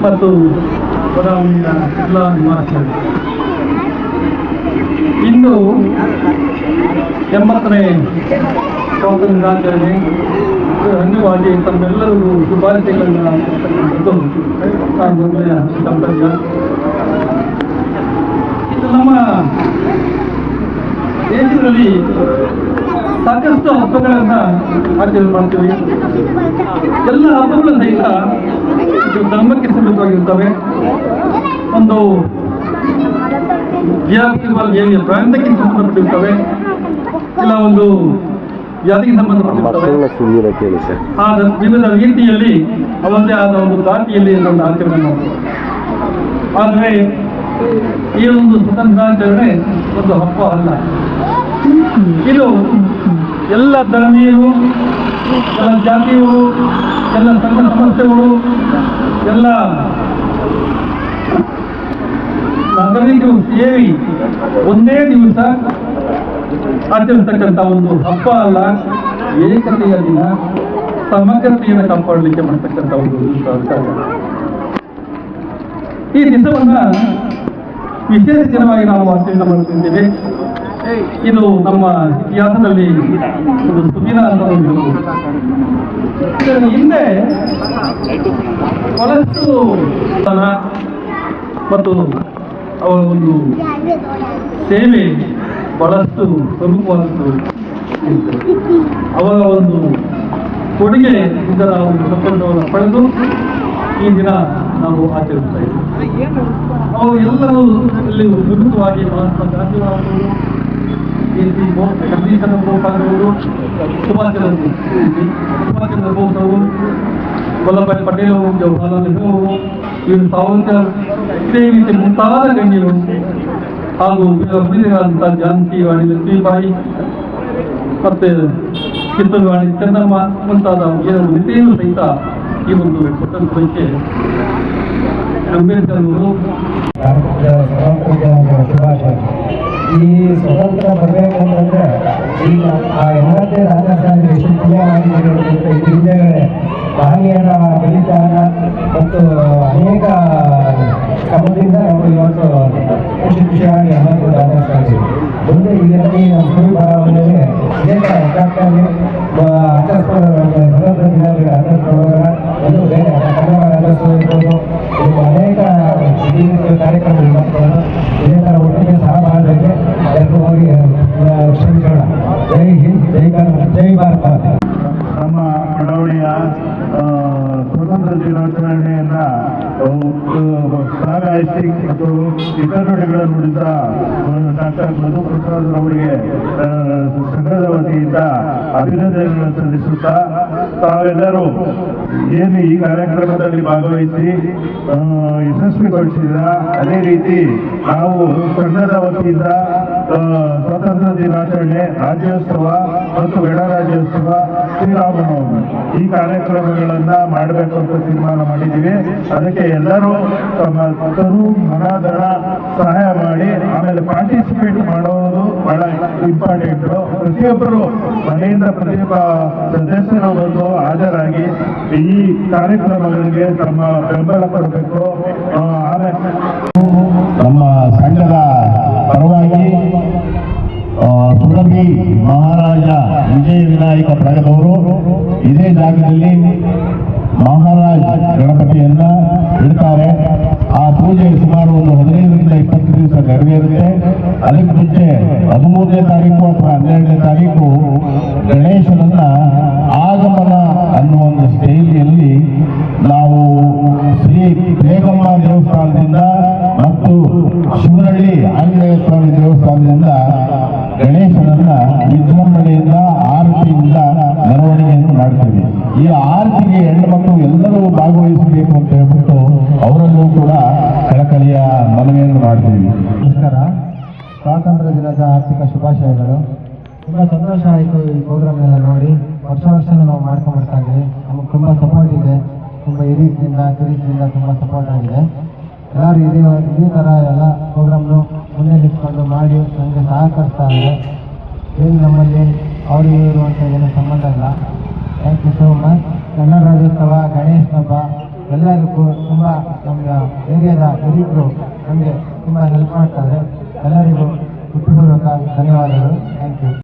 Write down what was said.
ಮತ್ತು ಬಡಾವಣೆಯ ಎಲ್ಲ ನಿವಾಸಿಗಳು ಇಂದು 80ನೇ ಸ್ವಾತಂತ್ರ್ಯ ದಿನಾಚರಣೆ ಅಂಗವಾಗಿ ತಮ್ಮೆಲ್ಲರಿಗೂ ಶುಭಾಶಯಗಳನ್ನು ನಾನು ಕರ್ತವ್ಯ. ಇದು ನಮ್ಮ ದೇಶದಲ್ಲಿ ಸಾಕಷ್ಟು ಹಬ್ಬಗಳನ್ನು ಆಚರಣೆ ಮಾಡ್ತೀವಿ. ಎಲ್ಲ ಹಬ್ಬಗಳು ಸಹಿತ ಧರ್ಮಕ್ಕೆ ಸೀಮಿತವಾಗಿರ್ತವೆ. ಒಂದು ಪ್ರಾಂತಕ್ಕೆ ಸಂಬಂಧಪಟ್ಟಿರ್ತವೆ, ಇಲ್ಲ ಒಂದು ಜಾತಿಗೆ ಸಂಬಂಧಪಟ್ಟಿರ್ತವೆ. ವಿವಿಧ ರೀತಿಯಲ್ಲಿ ಅವರದೇ ಆದ ಒಂದು ದಾಟಿಯಲ್ಲಿ ಒಂದು ಆಚರಣೆ ಮಾಡ್ತಾರೆ. ಆದರೆ ಈ ಒಂದು ಸ್ವತಂತ್ರಾಚರಣೆ ಒಂದು ಹಬ್ಬ ಅಲ್ಲ. ಇದು ಎಲ್ಲ ಧರ್ಮೀಯರು, ಎಲ್ಲ ಜಾತಿಯವರು, ಎಲ್ಲ ಸಂಘ ಸಂಸ್ಥೆಗಳು, ಎಲ್ಲ ನಾಗರಿಕರು ಸೇರಿ ಒಂದೇ ದಿವಸ ಆಚರಿಸ್ತಕ್ಕಂಥ ಒಂದು ಹಬ್ಬ ಅಲ್ಲ. ಏಕತೆಯ ದಿನ, ಸಮಗ್ರತೆಯನ್ನು ಕಾಪಾಡಲಿಕ್ಕೆ ಮಾಡ್ತಕ್ಕಂಥ ಒಂದು ದಿವಸ. ಈ ದಿವಸವನ್ನ ವಿಶೇಷ ದಿನವಾಗಿ ನಾವು ಆಚರಣೆ ಮಾಡುತ್ತಿದ್ದೇವೆ. ಇದು ನಮ್ಮ ಇತಿಹಾಸದಲ್ಲಿ ಒಂದು ಸುದಿನ ಅಂತ ಇದರ ಹಿಂದೆ ಬಹಳಷ್ಟು ಮತ್ತು ಅವರ ಒಂದು ಸೇವೆ ಬಹಳಷ್ಟು ಪ್ರಮುಖವಾದದ್ದು. ಅವರ ಒಂದು ಕೊಡುಗೆ ಇದರ ಒಂದು ಸ್ವತಂತ್ರವನ್ನು ಪಡೆದು ಈ ದಿನ ನಾವು ಆಚರಿಸ್ತಾ ಇದ್ದೇವೆ. ಅವರು ಎಲ್ಲರೂ ಇಲ್ಲಿ ವಿರುದ್ಧವಾಗಿ ಮಹಾತ್ಮ ಗಾಂಧಿಯವರವರು, ಜಗದೀಶ್ ಚಂದ್ರ ಬೋಸ್ ಆಗಿರುವುದು, ಸುಭಾಷ್ ಚಂದ್ರ ಬೋಸ್ ಅವರು, ವಲ್ಲಭಾಯ್ ಪಟೇಲ್ ಅವರು, ಜವಾಹರ್ಲಾಲ್ ನೆಹರು ಅವರು, ಇವರು ಸಾವರ್ಕರ್, ಇದೇ ರೀತಿ ಮುಂತಾದ ಗಣ್ಯರು ಹಾಗೂ ಅಭಿನೇತರಾದಂಥ ಝಾನ್ಸಿ ರಾಣಿ ಲಕ್ಷ್ಮೀಬಾಯಿ ಮತ್ತೆ ಕಿತ್ತೂರು ರಾಣಿ ಚೆನ್ನಮ್ಮ ಮುಂತಾದ ನಿತ್ಯೂ ಸಹಿತ ಈ ಒಂದು ಸ್ವತಂತ್ರಕ್ಕೆ ಅಂಬೇಡ್ಕರ್ ಅವರು ಈ ಸ್ವತಂತ್ರ ಬರಬೇಕಂತಂದ್ರೆ ಈಗ ಆ 80ನೇ ರಾಜಧಾನಿ ಎಷ್ಟು ಪುಣ್ಯವಾಗಿರುತ್ತೆ. ಈ ಹಿಂದೆಗಳೇ ಮಹನೀಯರ ಬಲಿದಾನ ಮತ್ತು ಅನೇಕ ಕ್ರಮದಿಂದ ನಾವು ಇವತ್ತು ಖುಷಿಯಾಗಿ 80 ರಾಜಸ್ಥಾನ ಮುಂದೆ ಇದರಲ್ಲಿ ನಮ್ಮ ಸುಳ್ಳು ಬರವಣಿಗೆ ಅನೇಕ ಹೆದ್ದಾರಿ ಸ್ವತಂತ್ರ ದಿನಗಳ ಆಚರಿಸುವಾಗ ಒಂದು ಬೇರೆ ಕನ್ನಡ ರಾಜ್ಯೋತ್ಸವ ಇರ್ಬೋದು, ಇದು ಅನೇಕ ಕಾರ್ಯಕ್ರಮಗಳು ಮಾಡ್ಕೊಂಡು ಇದೇ ಥರ ಒಟ್ಟಿಗೆ ಸಹಭಾಗಿಗೆ ಎಲ್ಲರೂ ಹೋಗಿ ಶ್ರಮಿಸೋಣ. ಜೈ ಹಿಂದ್, ಜೈ ಕರ್ನಾಟಕ, ಜೈ ಭಾರತ. ನಮ್ಮ ಬಡಾವಣೆಯ ಸ್ವತಂತ್ರ ದಿನಾಚರಣೆಯನ್ನ ಸಾಗಾಯಿಸಿ ಮತ್ತು ಇತರಗಳನ್ನು ನುಡಿದ ಡಾಕ್ಟರ್ ಮಧುಪ್ರಸಾದ್ ಅವರಿಗೆ ಸಂಘದ ವತಿಯಿಂದ ಅಭಿನಂದನೆಗಳನ್ನು ಸಲ್ಲಿಸುತ್ತಾ ತಾವೆಲ್ಲರೂ ಏನು ಈ ಕಾರ್ಯಕ್ರಮದಲ್ಲಿ ಭಾಗವಹಿಸಿ ಯಶಸ್ವಿಗೊಳಿಸಿದ ಅದೇ ರೀತಿ ನಾವು ಸಂಘದ ವತಿಯಿಂದ ಸ್ವಾತಂತ್ರ್ಯ ದಿನಾಚರಣೆ, ರಾಜ್ಯೋತ್ಸವ ಮತ್ತು ಗಣರಾಜ್ಯೋತ್ಸವ, ಶ್ರೀರಾಮನವಮಿ ಈ ಕಾರ್ಯಕ್ರಮಗಳನ್ನ ಮಾಡಬೇಕು ಅಂತ ತೀರ್ಮಾನ ಮಾಡಿದ್ದೀವಿ. ಅದಕ್ಕೆ ಎಲ್ಲರೂ ತಮ್ಮ ತರು ಮನಧನ ಸಹಾಯ ಮಾಡಿ ಆಮೇಲೆ ಪಾರ್ಟಿಸಿಪೇಟ್ ಮಾಡೋದು ಬಹಳ ಇಂಪಾರ್ಟೆಂಟ್. ಪ್ರತಿಯೊಬ್ಬರು ಮನೆಯಿಂದ ಪ್ರತಿಯೊಬ್ಬ ಸದಸ್ಯರು ಬಂದು ಹಾಜರಾಗಿ ಈ ಕಾರ್ಯಕ್ರಮಗಳಿಗೆ ತಮ್ಮ ಬೆಂಬಲ ಕೊಡಬೇಕು. ನಮ್ಮ ಸಂಘದ ಪರವಾಗಿ ಸುರಭಿ ಮಹಾರಾಜ ವಿಜಯ ವಿನಾಯಕ ಪ್ರಗದವರು ಇದೇ ಜಾಗದಲ್ಲಿ ಮಹಾರಾಜ ಗಣಪತಿಯನ್ನ ಇಡ್ತಾರೆ. ಆ ಪೂಜೆ ಸುಮಾರು ಒಂದು 15ರಿಂದ 20 ದಿವಸ ನೆರವೇರುತ್ತೆ. ಅದಕ್ಕೆ ಮುಂಚೆ 13ನೇ ತಾರೀಕು ಅಥವಾ 12ನೇ ತಾರೀಕು ಗಣೇಶನನ್ನ ಆಗಮನ ಅನ್ನುವ ಒಂದು ಶೈಲಿಯಲ್ಲಿ ನಾವು ಶ್ರೀ ಬೇಗಮ್ಮ ದೇವಸ್ಥಾನದಿಂದ ಮತ್ತು ಹಾರ್ದಿಕ ಶುಭಾಶಯಗಳು. ತುಂಬ ಸಂತೋಷ ಆಯಿತು ಈ ಪ್ರೋಗ್ರಾಮ್ನೆಲ್ಲ ನೋಡಿ. ವರ್ಷನೂ ನಾವು ಮಾಡ್ಕೊಂಡು ಬರ್ತಾ ಇದ್ದೀವಿ. ನಮಗೆ ತುಂಬ ಸಪೋರ್ಟ್ ಇದೆ, ತುಂಬ ಹಿರಿಯರಿಂದ ಕಿರಿಯರಿಂದ ತುಂಬ ಸಪೋರ್ಟ್ ಆಗಿದೆ. ಎಲ್ಲರೂ ಇದೇ ಥರ ಎಲ್ಲ ಪ್ರೋಗ್ರಾಮ್ನು ಮುಂದೆ ನಿಂತ್ಕೊಂಡು ಮಾಡಿ ನಮಗೆ ಸಹಕರಿಸ್ತಾ ಇದೆ. ಏನು ನಮ್ಮಲ್ಲಿ ಅವರು ಇವರು ಅಂತ ಏನೂ ಸಂಬಂಧ ಇಲ್ಲ. Thank you so much. Kannada Rajyotsava, Ganesha ಹಬ್ಬ ಎಲ್ಲದಕ್ಕೂ ತುಂಬ ನಮ್ಮ ಏರಿಯಾದ ಹಿರಿಯರು ನಮಗೆ ತುಂಬ ಹೆಲ್ಪ್ ಮಾಡ್ತಾರೆ. ಎಲ್ಲರಿಗೂ ಹುಟ್ಟುಪೂರ್ವಕ ಧನ್ಯವಾದಗಳು. Thank you.